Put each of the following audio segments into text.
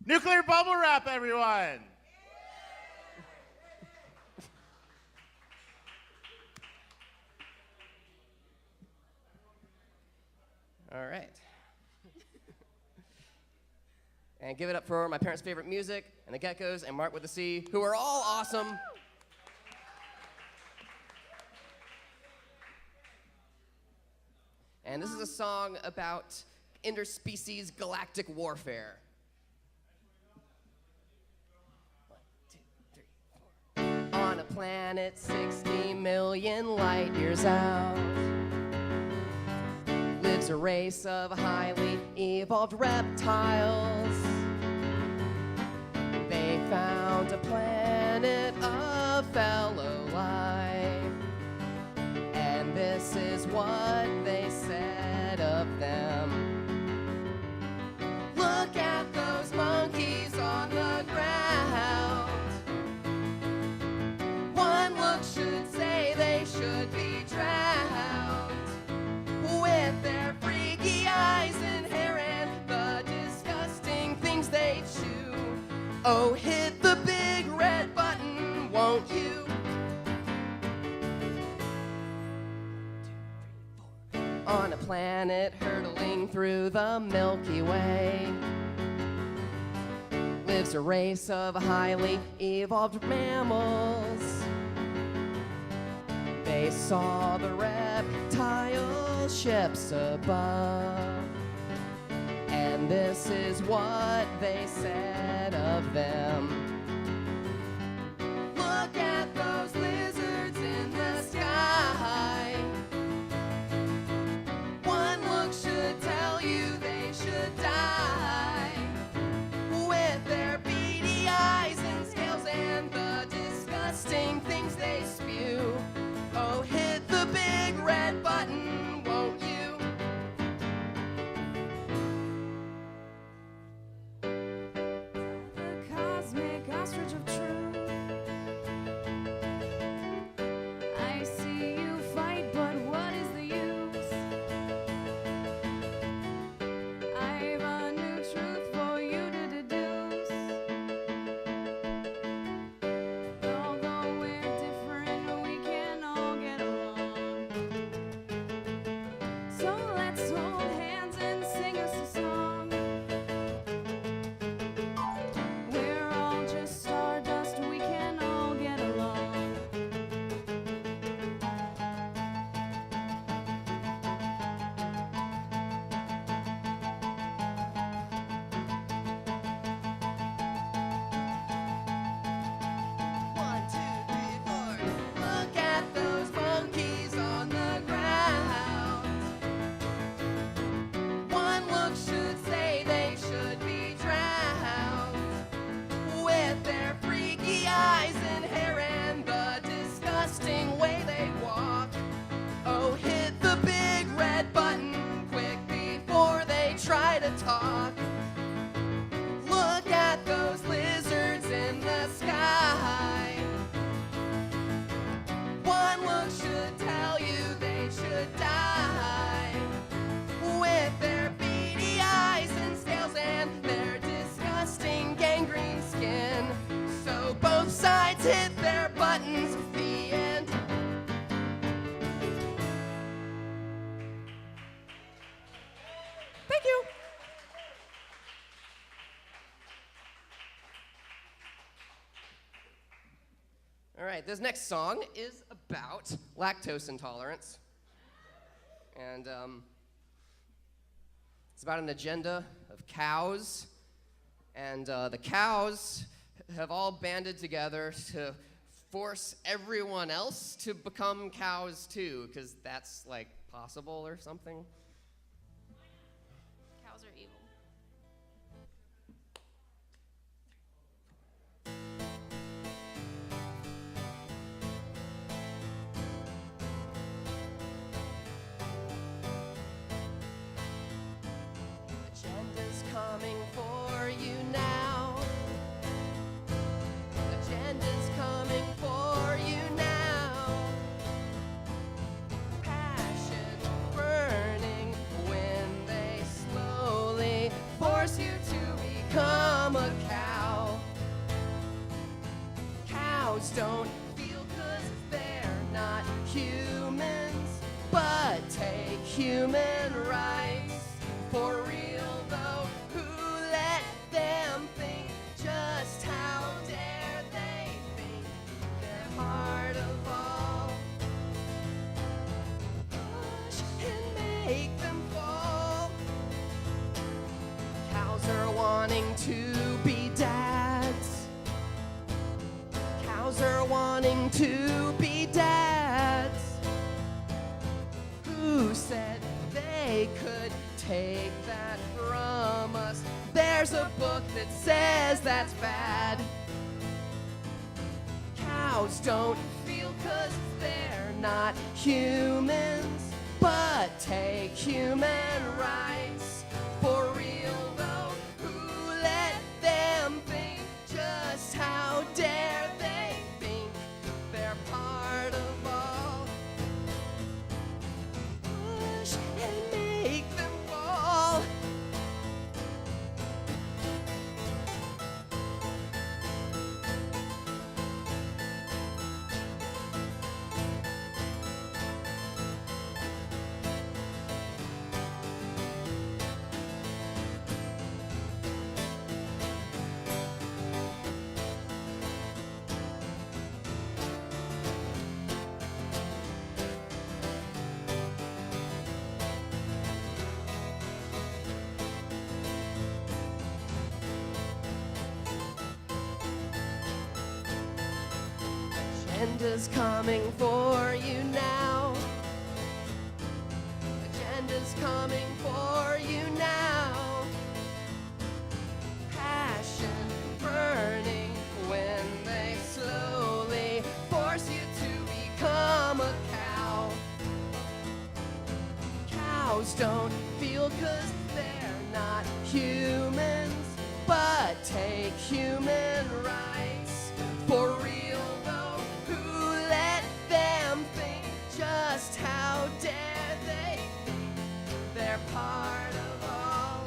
Nuclear bubble wrap, everyone! All right. And give it up for my parents' favorite music, and the Geckos, and Mark with a C, who are all awesome. And this is a song about interspecies galactic warfare. 1, 2, 3, 4. On a planet 60 million light years out lives a race of highly evolved reptiles. They found a planet of fellow life, and this is what they said of them. Look at those monkeys on the ground. One look should say they should be drowned. With their freaky eyes and hair and the disgusting things they chew. Oh, hit the big red button, won't you? 1, 2, 3, 4. On a planet hurtling through the Milky Way lives a race of highly evolved mammals. They saw the reptile ships above, and this is what they said of them. Look at those lizards in the sky. One look should tell you they should die. With their beady eyes and scales and the disgusting things they spew. Oh, hit the big red button, won't you? The cosmic ostrich of truth. I see you fight, but what is the use? I've a new truth for you to deduce. Although we're different, we can all get along. So let's hold hands and sing us a song. We're all just stardust, we can all get along. One, two, three, four. Look at those monkeys on the ground. One look should say they should be drowned. With their freaky eyes and hair and the disgusting way they walk. Oh, hit the big red button quick before they try to talk. Look at those lizards in the sky. One look should tell you they should die. With their beady eyes and scales and their disgusting gangrene skin. So both sides hit their buttons, the end. Thank you. All right, this next song is about lactose intolerance. And it's about an agenda of cows. And the cows have all banded together to force everyone else to become cows too, because that's like possible or something. Cows are evil. Agenda's coming for you now. Agenda's coming for you now. Passion burning when they slowly force you to become become a cow. Cows don't feel 'cause they're not humans, but take human rights. For real though, who let them think? Just how dare they think they're part of all? Push and make them fall. Cows are wanting to be dads. Cows are wanting to be dads. Who said they could take that from us? There's a book that says that's bad. Cows don't feel 'cause they're not humans, but take human rights. For real though, who let them think? Just how dare they think they're part of all? Push and make them fall. Agenda's coming for you now. Agenda's coming for you now. Passion burning when they slowly force you to become a cow. Cows don't feel 'cause they're not humans, but take human rights. For real though, who let them think? Just how dare they think they're part of all?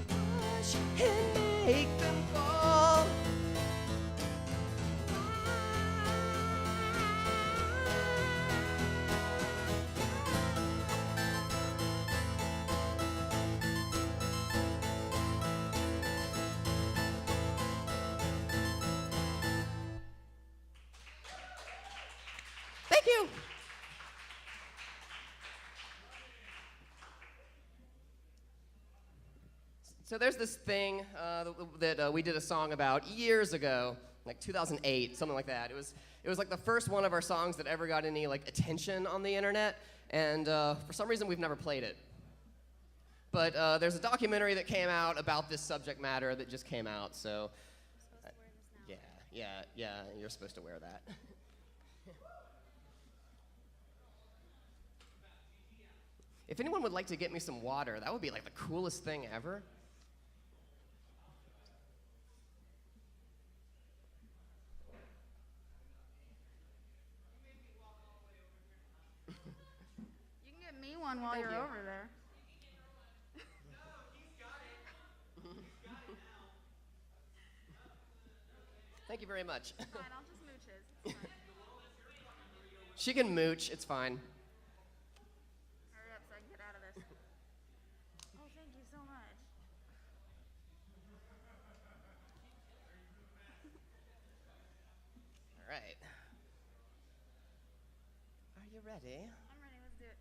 Push and make them fall. Thank you. So there's this thing that we did a song about years ago, like 2008, something like that. It was like the first one of our songs that ever got any like attention on the internet, and for some reason we've never played it. But there's a documentary that came out about this subject matter that just came out. So yeah, you're supposed to wear that. If anyone would like to get me some water, that would be like the coolest thing ever. You can get me one while Thank you're you. over there. Thank you very much. Fine, I'll just mooch his. It's fine. She can mooch, it's fine. Hurry up so I can get out of this. Oh, thank you so much. All right. Are you ready? I'm ready, let's do it.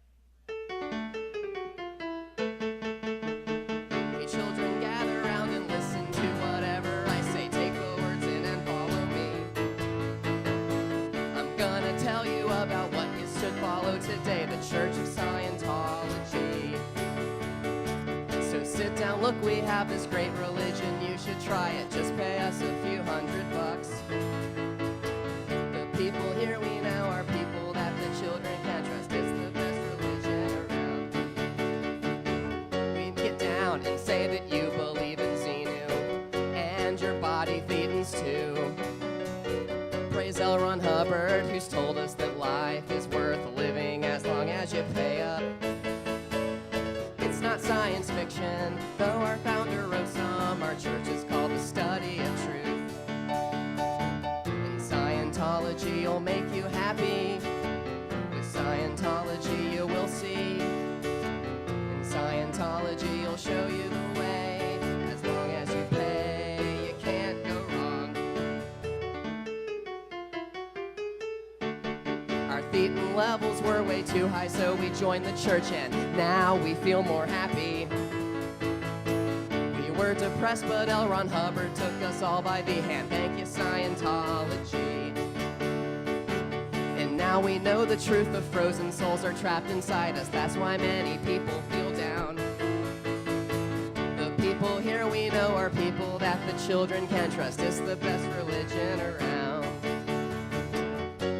Hey children, gather round and listen to whatever I say. Take the words in and follow me. I'm gonna tell you about what you should follow today, the Church of Scientology. So sit down, look, we have this great religion, you should try it, just pay us a few $100. The people here we know are people that the children can trust. It's the best religion around. We get down and say that you believe in Xenu and your body Thetans too. Praise L. Ron Hubbard, who's told us that life is worth living as long as you pay up. It's not science fiction, though our founder wrote some Scientology will make you happy. With Scientology you will see. In Scientology you'll show you the way. As long as you pay, you can't go wrong. Our thetan levels were way too high, so we joined the church, and now we feel more happy. We were depressed, but L. Ron Hubbard took us all by the hand. Thank you, Scientology. And now we know the truth of frozen souls are trapped inside us. That's why many people feel down. The people here we know are people that the children can trust. It's the best religion around.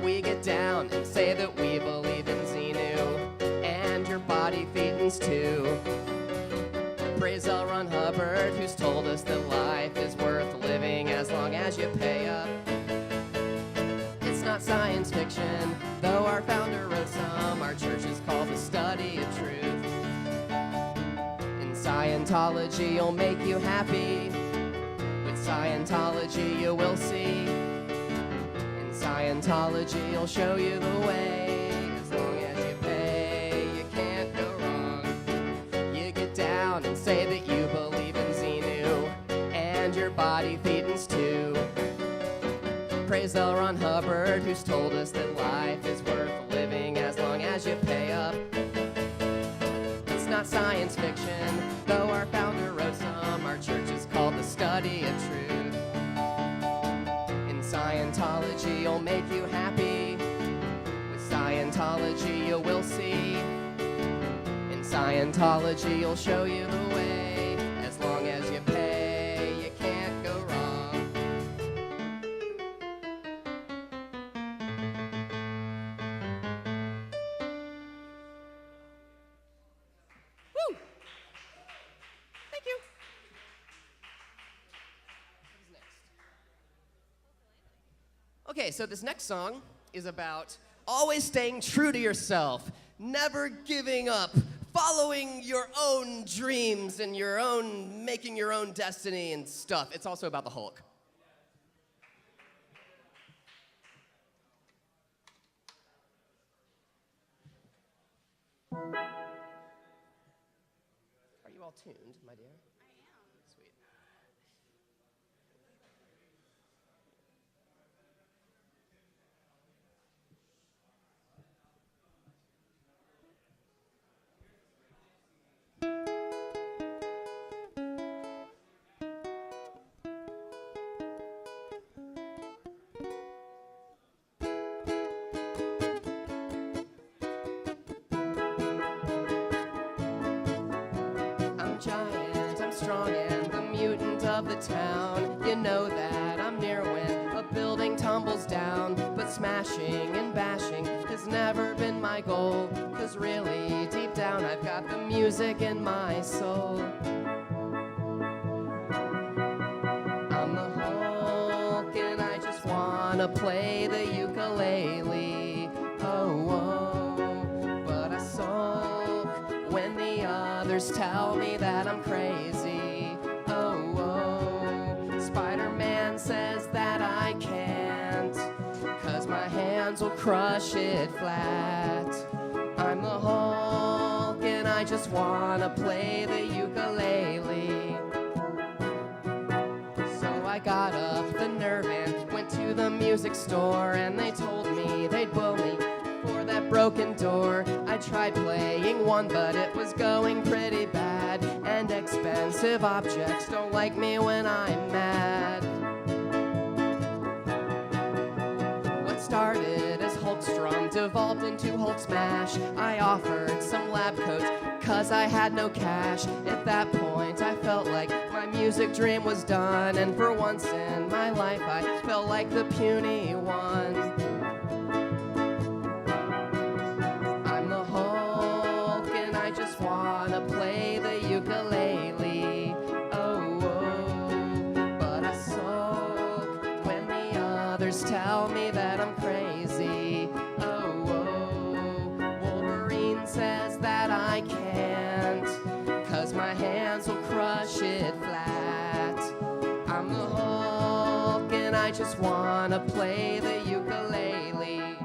We get down and say that we believe in Xenu and your body thetans too. Praise L. Ron Hubbard, who's told us that life is worth living as long as you pay up. It's not science fiction, though our founder wrote some. Our church is called the study of truth. In Scientology, you'll make you happy. With Scientology, you will see. In Scientology, you'll show you the way. As long as you pay, you can't go wrong. You get down and say that you believe in Xenu and your body thetans too. Praise L. Ron Hubbard, who's told us that life is worth living as long as you pay up. It's not science fiction, though our founder wrote some. Our church is called the study of truth. In Scientology, you'll make you happy. With Scientology, you will see. In Scientology, you'll show you the way. As long as you pay, you can't go wrong. Woo! Thank you. Who's next? Okay, so this next song is about always staying true to yourself, never giving up, following your own dreams and making your own destiny and stuff. It's also about the Hulk. Are you all tuned, my dear? I am. Sweet. I'm giant, I'm strong, and the mutant of the town. You know that I'm near when a building tumbles down. But smashing and bashing has never been my goal. 'Cause really, deep down, I've got the music in my soul. I'm the Hulk, and I just wanna play the ukulele. Oh, oh, but I sulk when the others tell me that I'm crazy. Oh, oh, Spider-Man says that I can't, 'cause my hands will crush it flat. I'm the Hulk, and I just wanna play the ukulele. So I got up the nerve and went to the music store, and they told me they'd bill me for that broken door. I tried playing one, but it was going pretty bad, and expensive objects don't like me when I'm mad. What started as Hulkstrom devolved into Hulk Smash. I offered some lab coats 'cause I had no cash. At that point I felt like my music dream was done, and for once in my life I felt like the puny one. I'm the Hulk, and I just wanna play the ukulele. Oh, oh, but I sulk when the others tell me that I'm crazy. Oh, oh, Wolverine says that I can't, 'cause my hands will crush it flat. I'm the Hulk, and I just wanna play the ukulele.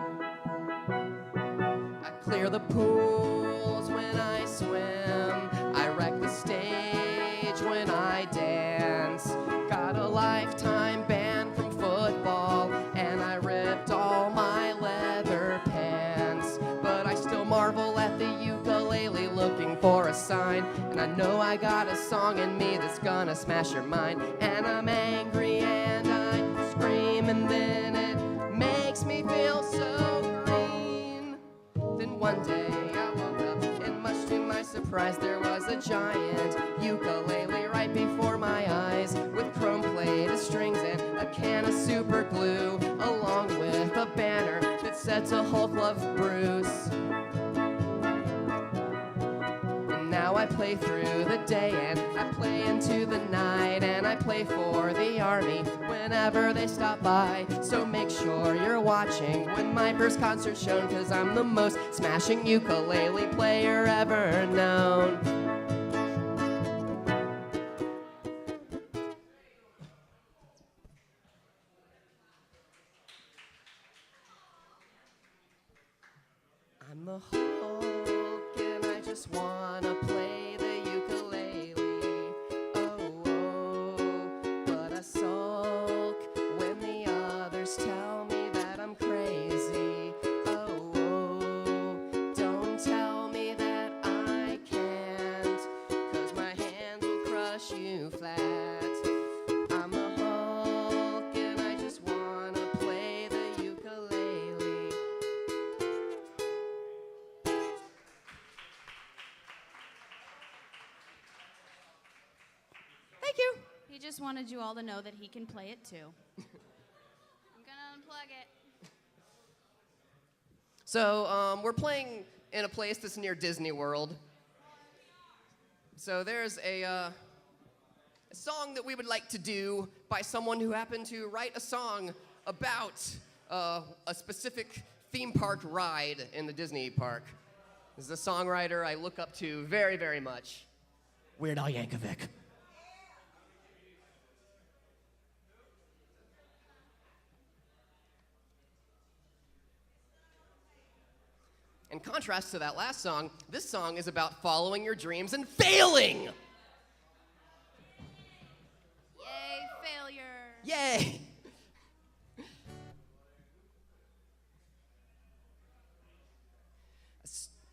I clear the pools when I swim. I wreck the stage when I dance. Got a lifetime ban from football, and I ripped all my leather pants. But I still marvel at the ukulele, looking for a sign. And I know I got a song in me that's gonna smash your mind. And I'm angry and I scream, and then it makes me feel so green. Then one day I woke up, and much to my surprise, there was a giant ukulele right before my eyes, with chrome-plated strings and a can of super glue, along with a banner that said "To Hulk Love Bruce." And now I play through the day, and I play into the night, and I play for the army whenever they stop by. So make sure you're watching when my first concert's shown, 'cause I'm the most smashing ukulele player ever known. I'm the Hulk, and I just wanna play the ukulele. Oh, oh, but I sulk when the others tell me that I'm crazy. Oh, oh, don't tell me that I can't, 'cause my hands will crush you flat. I'm the Hulk, and I just wanna play the ukulele. Thank you. He just wanted you all to know that he can play it too. I'm gonna unplug it. So we're playing in a place that's near Disney World. So there's a song that we would like to do by someone who happened to write a song about a specific theme park ride in the Disney park. This is a songwriter I look up to very, very much. Weird Al Yankovic. In contrast to that last song, this song is about following your dreams and failing! Yay, failure. Yay!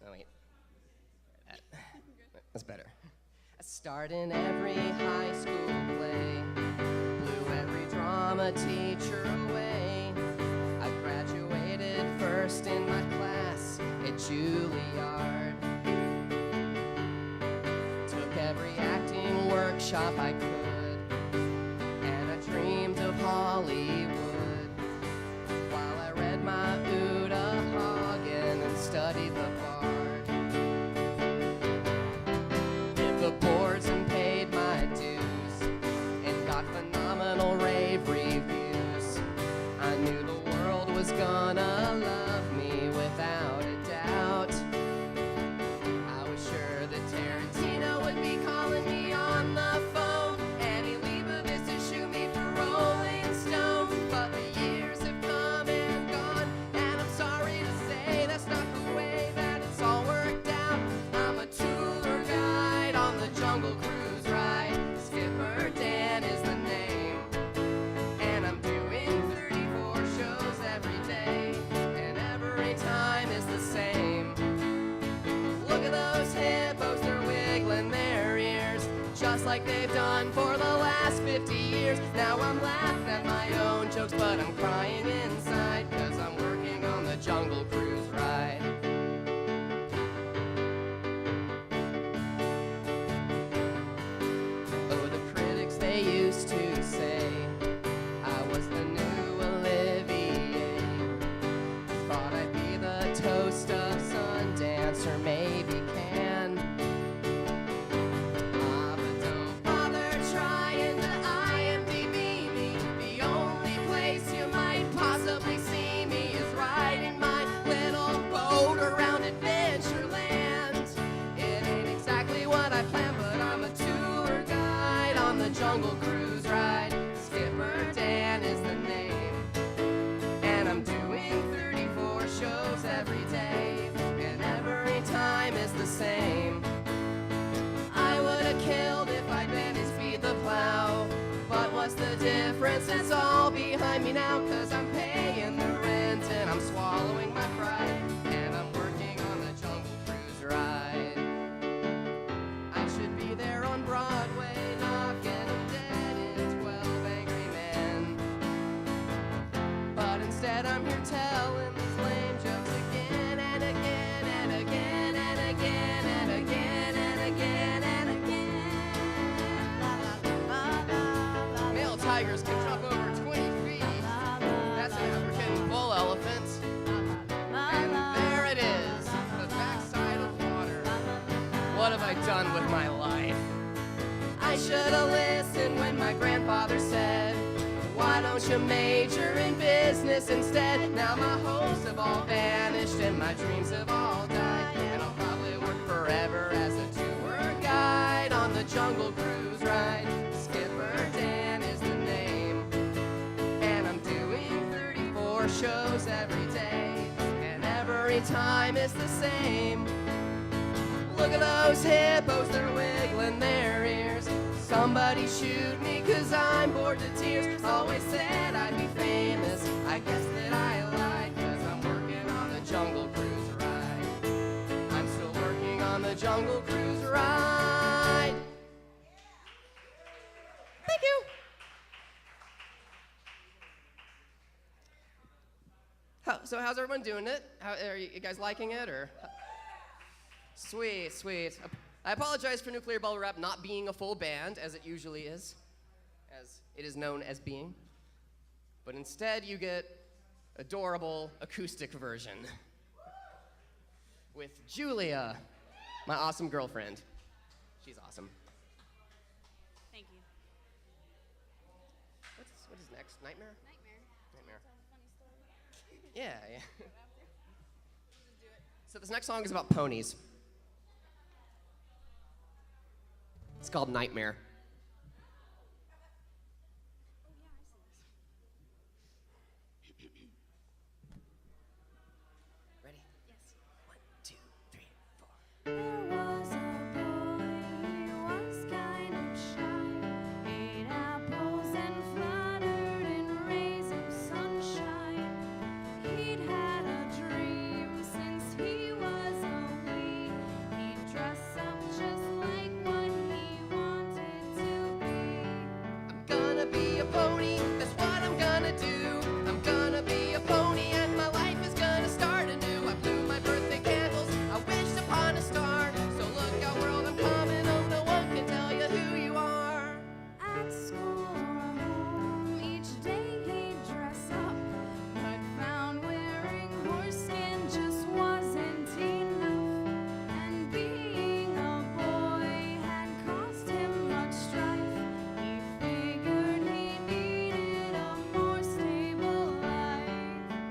Oh, wait. That's better. I starred in every high school play, blew every drama teacher away. I graduated first in my class at Juilliard. Took every acting workshop I could, and I dreamed of Hollywood, while I read my Uta Hagen and studied the Bard. Did the boards and paid my dues, and got phenomenal rave reviews. I knew the world was gonna love me without a doubt. I was sure that Tarantino would be calling me on the phone, and Annie Leibovitz to shoot me for Rolling Stone. But the years have come and gone, and I'm sorry to say that's not the way that it's all worked out. I'm a tour guide on the Jungle Cruise ride. Skipper Dan is the name, and I'm doing 34 shows every day, and every time is the same. Look at those hippos, they're wiggling their ears, just like they've done for the last 50 years. Now I'm laughing at my own jokes, but I'm crying inside, 'cause I'm working on the Jungle Cruise ride. Oh, the critics, they used to say I was the new Olivier. Thought I'd be the toast of Sundance, or maybe Cannes. But don't bother trying to IMDb me. The only place you might possibly see me is riding my little boat around Adventureland. It ain't exactly what I planned, but I'm a tour guide on the Jungle Cruise ride. Skipper Dan is the name. me now, cause I'm paying the rent and I'm swallowing my pride, and I'm working on the Jungle Cruise ride. I should be there on Broadway, knocking them dead in 12 Angry Men. But instead I'm here telling these lame jokes again and again and again and again and again and again and again. Male tigers can jump over 20 feet. That's an African bull elephant. And there it is, the backside of water. What have I done with my life? I should have listened when my grandfather said, why don't you major in business instead? Now my hopes have all vanished and my dreams have all died, and I'll probably work forever as a tour guide on the Jungle Cruise ride. Skipper Dan is the name, and I'm doing 34 shows every day, and every time it's the same. Look at those hippos, they're wiggling their ears. Somebody shoot me, cause I'm bored to tears. Always said I'd be famous, I guess that I lied, cause I'm working on the Jungle Cruise ride. I'm still working on the Jungle Cruise ride. Thank you. So how's everyone doing it? Are you guys liking it, or? Sweet, sweet. I apologize for Nuclear Bubble Wrap not being a full band, as it usually is, as it is known as being. But instead, you get adorable acoustic version with Julia, my awesome girlfriend. She's awesome. Thank you. What is next? Nightmare? Nightmare. Tell a funny story. Yeah. So this next song is about ponies. It's called Nightmare. Ready? Yes. 1, 2, 3, 4. There was a boy, he was kind of shy. Ate apples and fluttered in rays of sunshine. He'd had a dream since he was a wee. He'd dress up just like what he wanted to be. I'm gonna be a pony, that's what I'm gonna do. I'm gonna be a pony and my life is gonna start anew. I blew my birthday candles, I wished upon a star. So look out world, I'm coming home, no one can tell you who you are. At school or home, each day he'd dress up, but found wearing horse skin just wasn't enough. And being a boy had caused him much strife. He figured he needed a more stable life.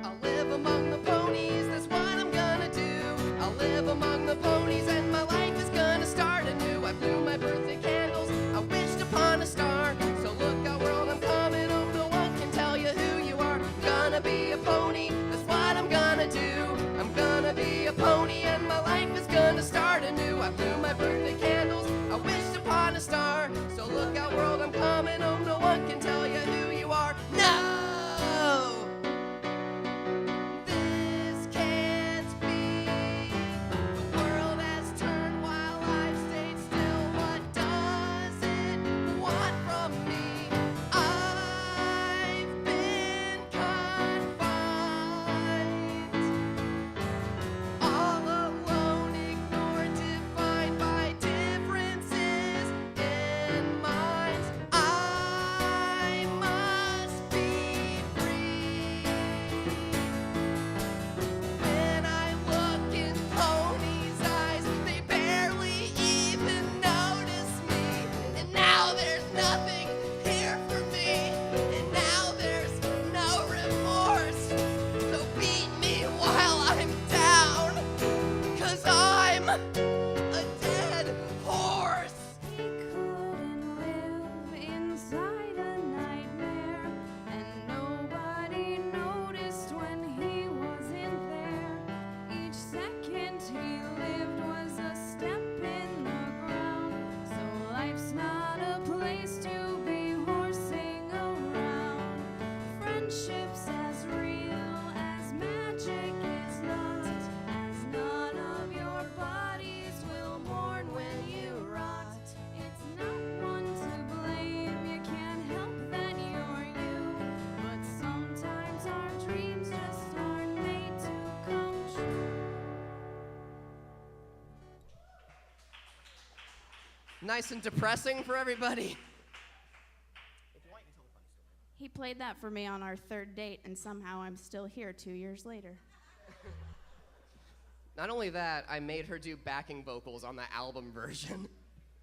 I'll live among the ponies, that's what I'm gonna do. I'll live among the ponies and my life is gonna start anew. I blew my birthday candles, I wished upon a star. So look out world, I'm coming home, no one can tell you who you are. Gonna be a pony, that's what I'm gonna do. I'm gonna be a pony and my life is gonna start anew. I blew my birthday candles, I wished upon a star. So look out world, I'm coming home, no one can tell you who you are. No! This can't be. The world has turned while I've stayed still. What does it want from me? I've been confined, all alone, ignored, defined by differences in minds. I must be free. When I look in ponies' eyes, they barely even notice me. And now there's nothing here for me. And now there's no remorse. So beat me while I'm down, 'cause I'm a dead horse. He couldn't live inside a nightmare, and nobody noticed when he wasn't there. Each second he lived was a step in the ground. So life's not a place to Nice and depressing for everybody. He played that for me on our third date, and somehow I'm still here 2 years later. Not only that, I made her do backing vocals on the album version.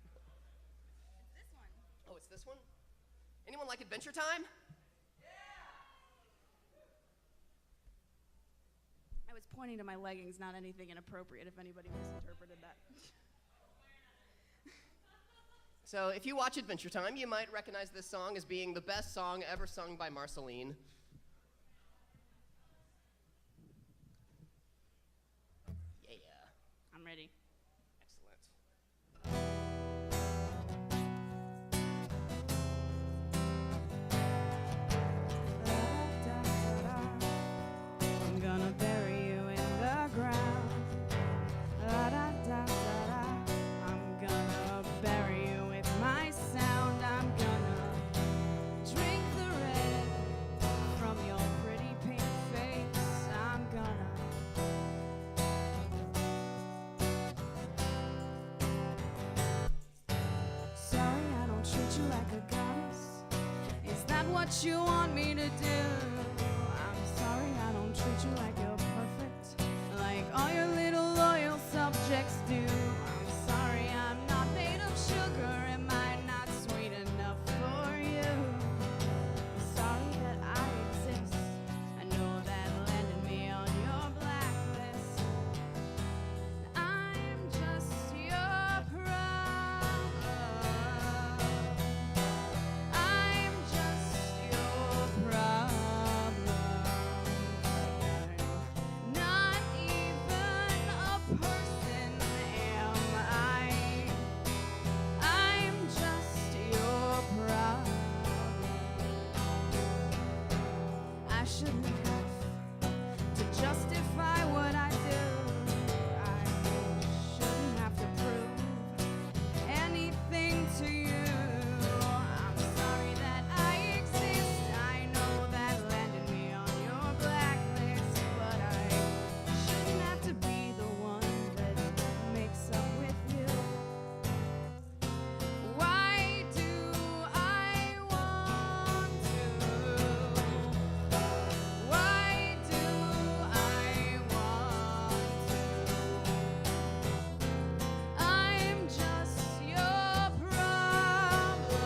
It's this one. Oh, it's this one? Anyone like Adventure Time? I was pointing to my leggings, not anything inappropriate, if anybody misinterpreted that. So if you watch Adventure Time, you might recognize this song as being the best song ever sung by Marceline. Yeah. I'm ready. Excellent. I'm gonna bury you in the ground. I'm gonna bury you with my sound. I'm gonna drink the red from your pretty pink face. I'm gonna sorry, I don't treat you like a goddess. Is that what you want me to do? I'm sorry, I don't treat you like you're perfect, like all your little loyal subjects do. I'm sorry, I'm not made of sugar. Am I not sweet enough for you? I'm sorry that I exist. I know that landed me on your blacklist. I'm just your problem. I'm just your problem. Not even a person am I. I'm just your problem. I shouldn't have to justify what I do. I shouldn't have to prove anything to you. I'm sorry that I exist. I know that landed me on your blacklist, but I shouldn't have to be the one that makes up with you. Why do I want to? Why do I want to? I'm just your problem.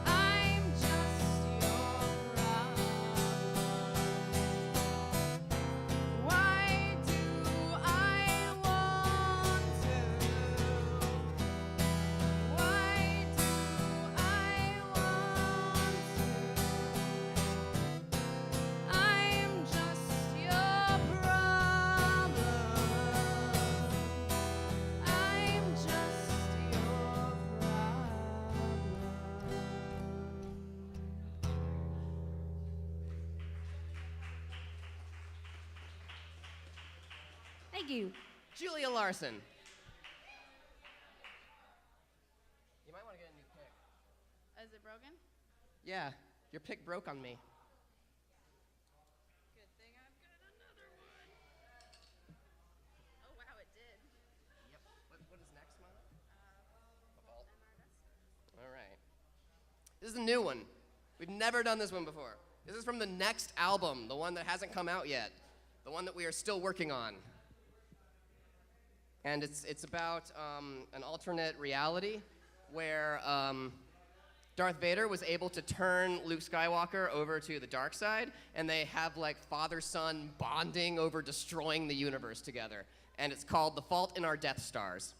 I'm just your problem. Why do I want to? Why do I want to? I'm just your problem. I'm just your problem. Thank you. Julia Larson. You might want to get a new pick. Is it broken? Yeah, your pick broke on me. Good thing I've got another one. Oh wow, it did. Yep. What is next, Mama? A vault. All right. This is a new one. We've never done this one before. This is from the next album, the one that hasn't come out yet, the one that we are still working on. And it's about an alternate reality where Darth Vader was able to turn Luke Skywalker over to the dark side, and they have like father-son bonding over destroying the universe together. And it's called The Fault in Our Death Stars.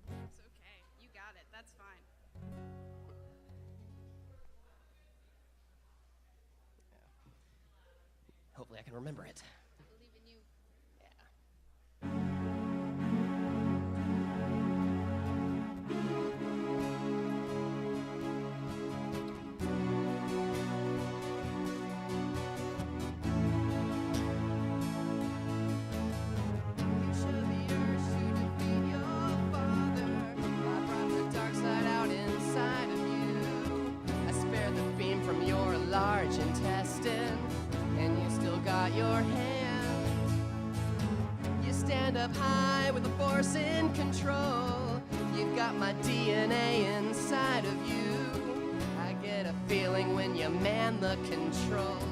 It's okay. You got it. That's fine. Hopefully I can remember it. I believe in you. Yeah. You should be urged to defeat your father. I brought the dark side out inside of you. I spared the beam from your large intestine, and you still got your hand control. You've got my DNA inside of you. I get a feeling when you man the controls.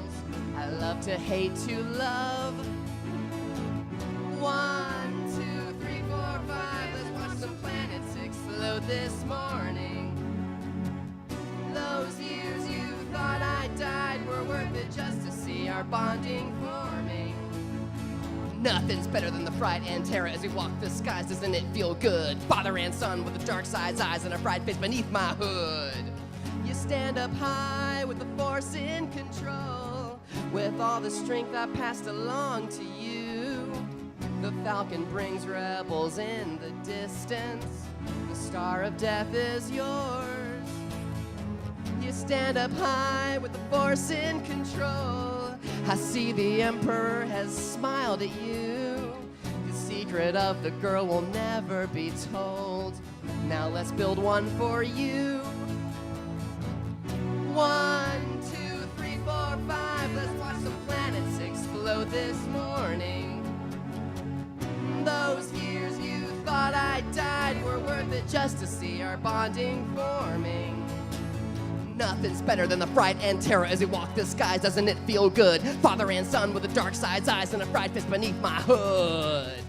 I love to hate to love. 1, 2, 3, 4, 5. Let's watch some planets explode this morning. Those years you thought I died were worth it just to see our bonding forming. Nothing's better than the fright and terror as we walk the skies. Doesn't it feel good? Father and son with the dark side's eyes and a fried face beneath my hood. You stand up high with the force in control. With all the strength I passed along to you. The falcon brings rebels in the distance. The star of death is yours. You stand up high with the force in control. I see the Emperor has smiled at you. The secret of the girl will never be told. Now let's build one for you. 1, 2, 3, 4, 5. Let's watch some planets explode this morning. Those years you thought I died were worth it just to see our bonding forming. Nothing's better than the fright and terror as we walk the skies. Doesn't it feel good? Father and son with the dark side's eyes and a fried fist beneath my hood.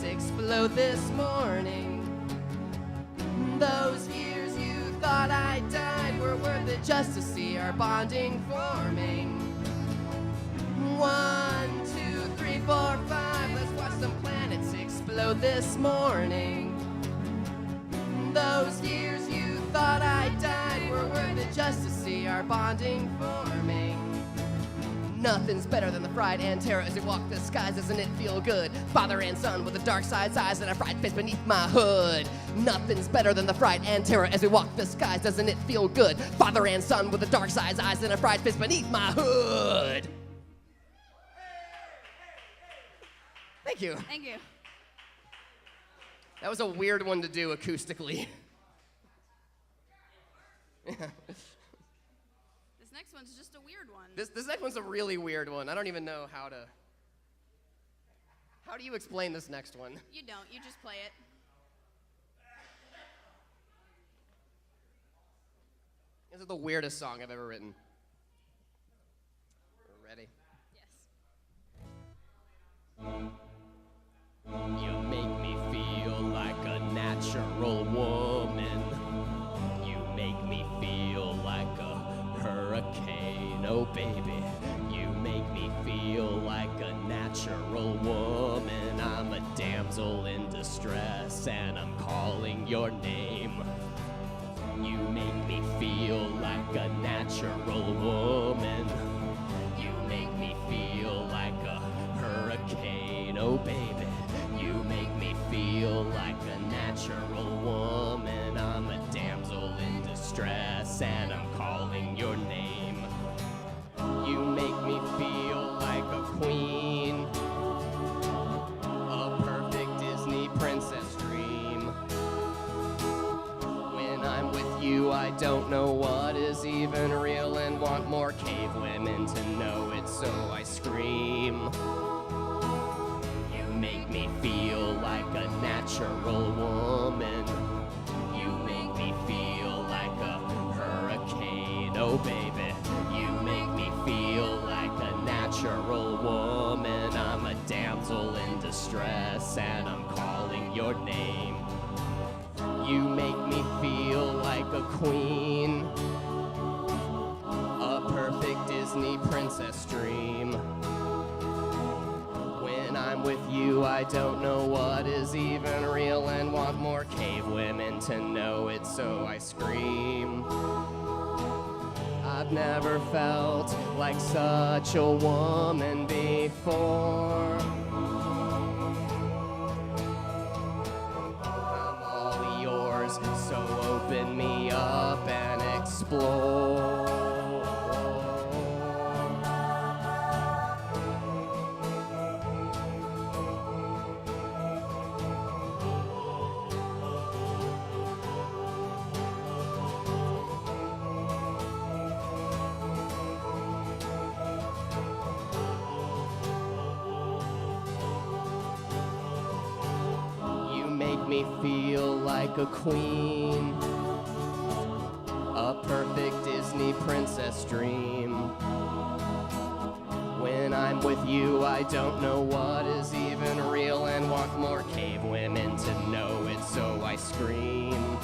Explode this morning. Those years you thought I died were worth it just to see our bonding forming. 1, 2, 3, 4, 5. Let's watch some planets explode this morning. Those years you thought I died were worth it just to see our bonding forming. Nothing's better than the fright and terror as we walk the skies. Doesn't it feel good? Father and son with the dark side's eyes and a fried face beneath my hood. Nothing's better than the fright and terror as we walk the skies. Doesn't it feel good? Father and son with the dark side's eyes and a fried face beneath my hood. Thank you. Thank you. That was a weird one to do acoustically. This next one's just a weird one. This next one's a really weird one. I don't even know how to... How do you explain this next one? You don't. You just play it. This is the weirdest song I've ever written. Ready? Yes. You make me feel like a natural woman. You make me feel like a hurricane, oh baby. You make me feel like a natural woman. I'm a damsel in distress and I'm calling your name. You make me feel like a natural woman. You make me feel like a hurricane, oh baby. You make me feel like a natural woman. I'm a damsel in distress and I'm calling your name. You make me feel like a queen, a perfect Disney princess dream. When I'm with you, I don't know what is even real and want more cave women to know it, so I scream. You make me feel like a natural woman. You make me feel like a hurricane, oh baby. You make me feel like a natural woman. I'm a damsel in distress and I'm calling your name. You make me feel like a queen, a perfect Disney princess dream. When I'm I'm with you, I don't know what is even real and want more cave women to know it, so I scream. I've never felt like such a woman before. I'm all yours, so open me up and explore. Me feel like a queen, a perfect Disney princess dream. When I'm with you, I don't know what is even real and want more cave women to know it, so I scream.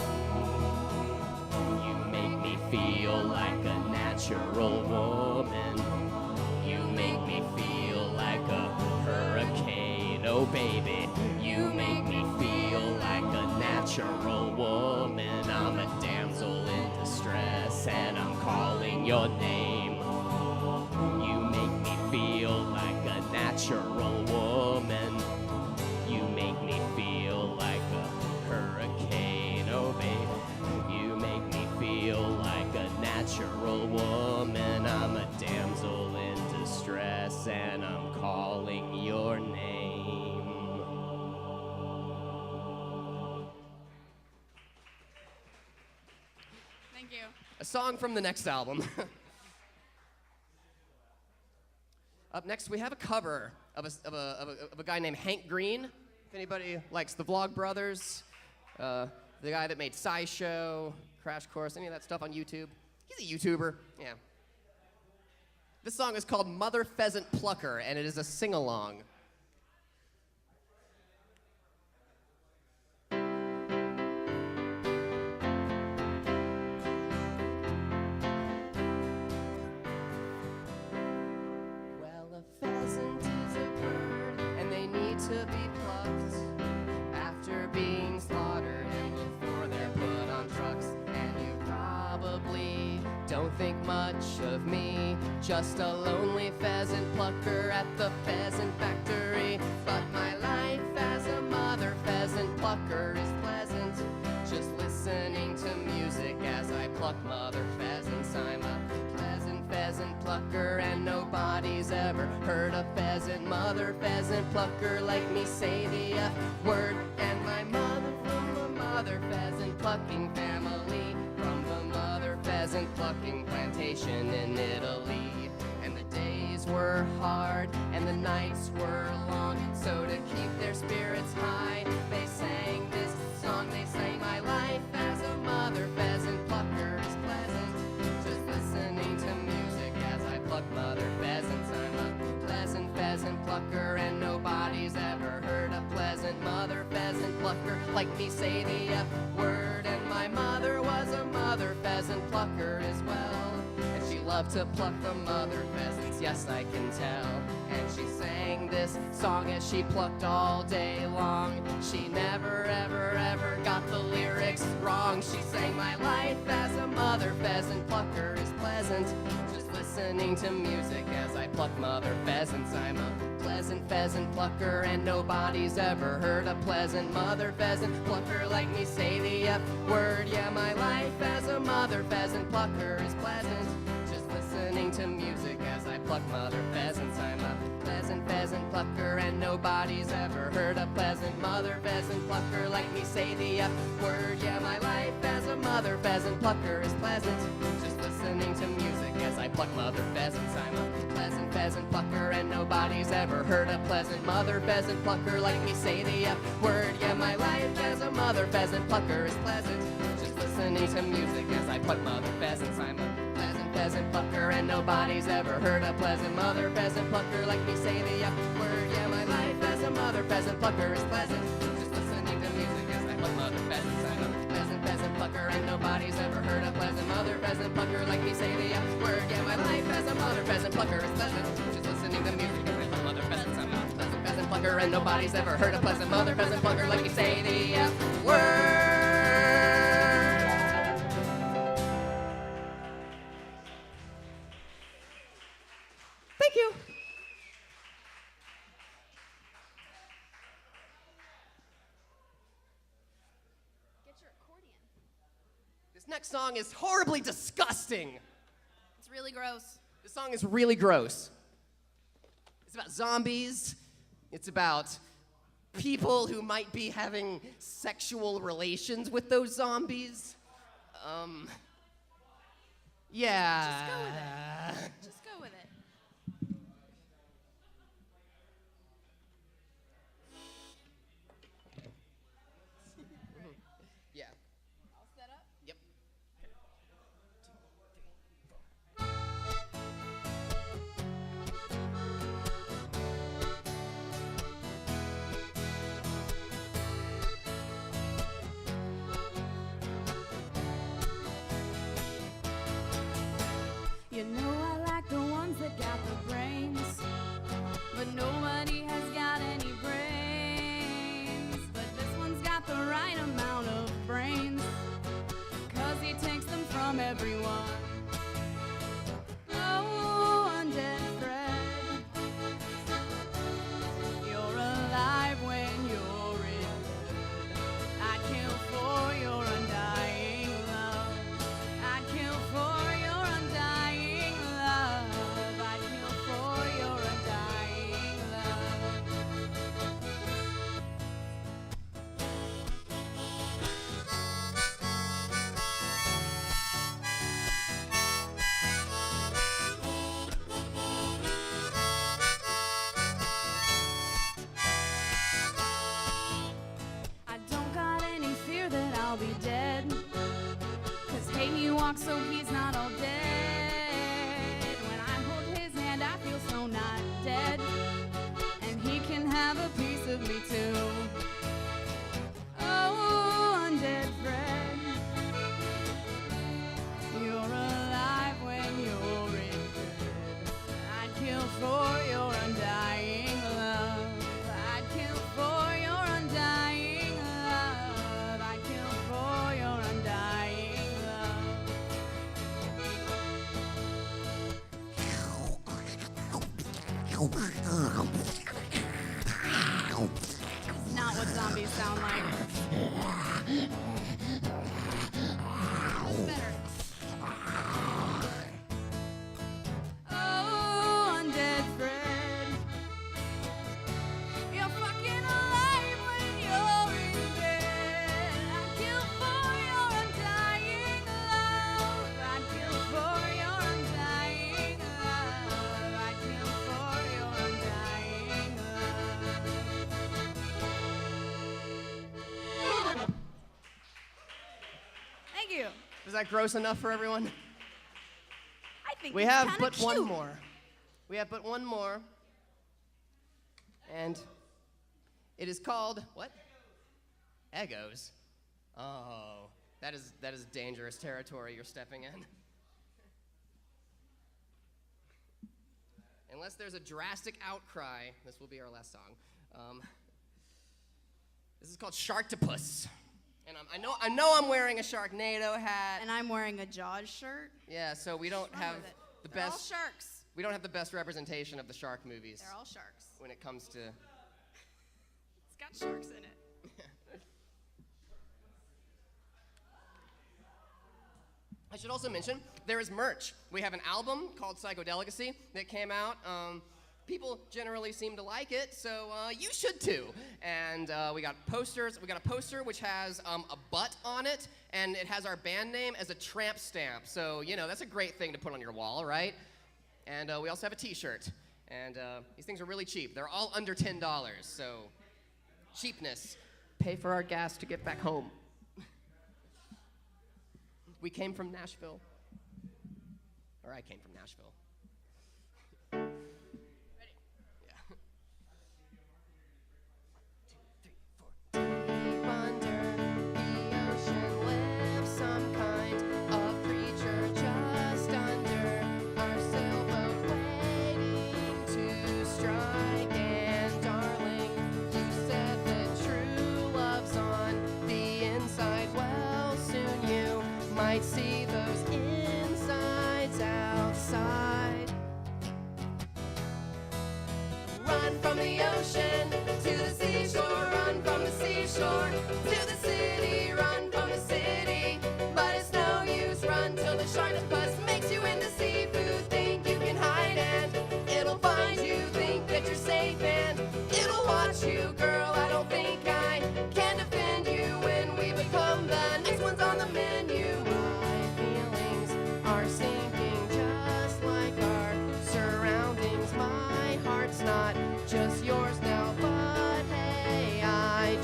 You make me feel like a natural woman. You make me feel like a hurricane, oh baby. You make me feel like a natural woman. I'm a damsel in distress and I'm calling your name. You make me feel like a natural woman. You make me feel like a hurricane, oh baby. You make me feel like a natural woman. I'm a damsel in distress and I'm calling your name. A song from the next album. Up next, we have a cover of a guy named Hank Green. If anybody likes the Vlog Brothers, the guy that made SciShow, Crash Course, any of that stuff on YouTube. He's a YouTuber, yeah. This song is called Mother Pheasant Plucker, and it is a sing-along. To be plucked after being slaughtered and before they're put on trucks. And you probably don't think much of me, just a lonely pheasant plucker at the pheasant factory. But my life as a mother pheasant plucker is pleasant, just listening to music as I pluck mother pheasants. I'm a pleasant pheasant plucker, and nobody's ever heard a pheasant mother pheasant plucker like me say the F word. And my mother from the mother pheasant plucking family, from the mother pheasant plucking plantation in Italy. And the days were hard and the nights were long, so to keep their spirits high, they sang this song. They sang, my life as a mother pheasant plucker is pleasant, just listening to music as I pluck mother pheasants. I'm a pleasant pheasant plucker, and nobody's ever heard a pleasant mother pheasant plucker like me say the F word. And my mother was a mother pheasant plucker as well, and she loved to pluck the mother pheasants, yes I can tell. And she sang this song as she plucked all day long. She never ever ever got the lyrics wrong. She sang, my life as a mother pheasant plucker is pleasant, just listening to music as I pluck mother pheasants. I'm a pleasant pheasant plucker, and nobody's ever heard a pleasant mother pheasant plucker like me say the F word. Yeah, my life as a mother pheasant plucker is pleasant, just listening to music as I pluck mother pheasants. I'm a pleasant pheasant plucker, and nobody's ever heard a pleasant mother pheasant plucker like me say the F word. Yeah, my life as a mother pheasant plucker is pleasant, just listening to music as I pluck mother pheasants. I'm a pleasant pheasant plucker, and nobody's ever heard a pleasant mother pheasant plucker like me say the F word. Yeah, my life as a mother pheasant plucker is pleasant, just listening to music as I pluck mother pheasants. I'm a pleasant pheasant plucker, and nobody's ever heard a pleasant mother pheasant plucker like me say the F word. Yeah, my life as a mother pheasant plucker is pleasant, just listening to music as I pluck mother pheasants. I'm a pleasant pheasant plucker, and nobody's ever heard a pleasant mother pheasant plucker like me say the F word. Yeah, my life as a mother pheasant plucker is pleasant, just listening to music as I pluck mother pheasants. I'm a pleasant pheasant plucker, fucker, and nobody's ever heard a pleasant mother, peasant fucker like you say the F word. Thank you. Get your accordion. This next song is horribly disgusting. It's really gross. This song is really gross. It's about zombies. It's about people who might be having sexual relations with those zombies. Yeah. Just go with it. Just go with it. Yeah. All set up? Yep. You know I like the ones that got the brains, but nobody has got any brains. But this one's got the right amount of brains, 'cause he takes them from everyone. Oh, undead Fred, you're alive when you're in bed. I'd kill for your undying love. I'd kill for your undying love. I'd kill for your undying love. I don't got any fear that I'll be dead, 'cause Hayden walks so he's not all dead. When I hold his hand I feel so not dead, and he can have a piece of me too. Oh, undead Fred, you're alive when you're in bed. I'd kill for your undying love. I'd kill for your undying love. I'd kill for your undying love. It's not what zombies sound like. It's better. Oh, undead Fred, you're fucking alive when you're in bed. I'd kill for your undying love. I'd kill for your undying love. I'd kill for your undying love. Thank you. Is that gross enough for everyone? I think We it's have kinda but one cute. more. We have but one more. And it is called what? Egos. Oh, that is dangerous territory you're stepping in. Unless there's a drastic outcry, this will be our last song. This is called Sharktopus. And I know I'm wearing a Sharknado hat. And I'm wearing a Jaws shirt. Yeah, so we don't What's wrong have with it? the They're all best. sharks. We don't have the best representation of the shark movies They're all sharks. when it comes to. It's got sharks in it. I should also mention there is merch. We have an album called Psychodelicacy that came out. People generally seem to like it, so you should too. And we got posters. We got a poster which has a butt on it, and it has our band name as a tramp stamp. So that's a great thing to put on your wall, right? And we also have a T-shirt. And these things are really cheap. They're all under $10. So cheapness. Pay for our gas to get back home. We came from Nashville. Or I came from Nashville. Ready? Yeah. 2, 3, 4. Deep under the ocean lives some kind of creature just under our sailboat waiting to strike. And darling,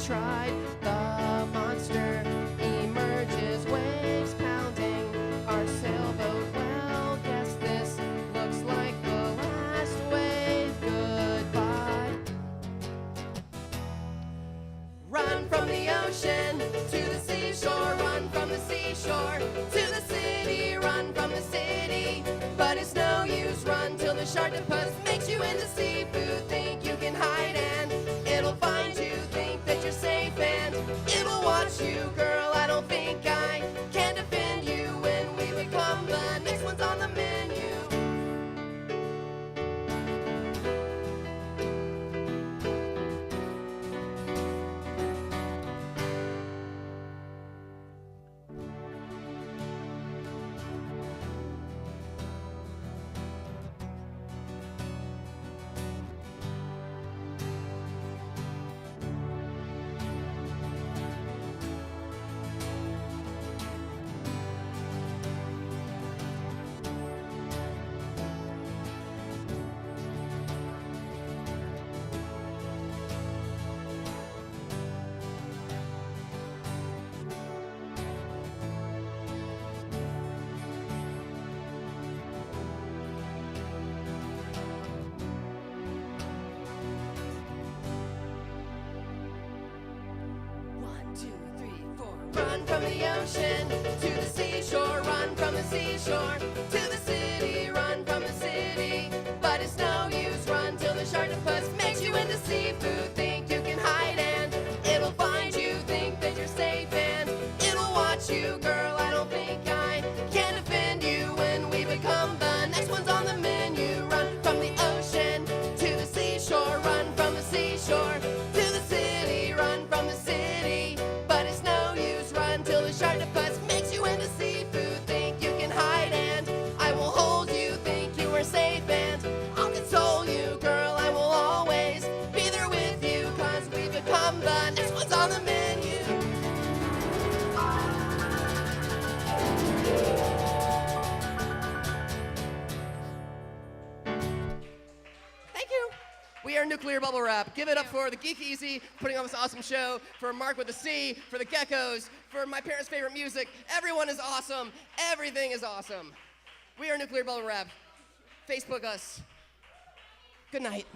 tried. The monster emerges, waves pounding our sailboat. Well, guess this looks like the last wave. Goodbye. Run from the ocean to the seashore, run from the seashore to the city, run from the city. But it's no use, run till the sharktopus makes you into seafood. Think you can hide and it'll find you. Think that you're safe and it'll watch you. Girl, I don't think I can defend you when we become the next ones on the menu. Run from the ocean to the seashore, run from the seashore to the city, run from the city. But it's no use, run till the sharktopus makes you into seafood. Think you can hide and it'll find you. Think that you're safe and it'll watch you. Girl, I don't think I can defend you when we become the next ones on the menu. Run from the ocean to the seashore, run from the seashore to the city, run from the city. But it's no use, run till the sharktopus makes you into seafood. Think you can hide and I will hold you. Think you are safe and I'll console you. Girl, I will always be there with you, 'cause we become the next ones on the menu. Thank you. We are Nuclear Bubble Wrap. Give it up for the Geek Easy, putting on this awesome show, for Mark with a C, for the Geckos, for my parents' favorite music. Everyone is awesome. Everything is awesome. We are Nuclear Bubble Wrap. Facebook us. Good night.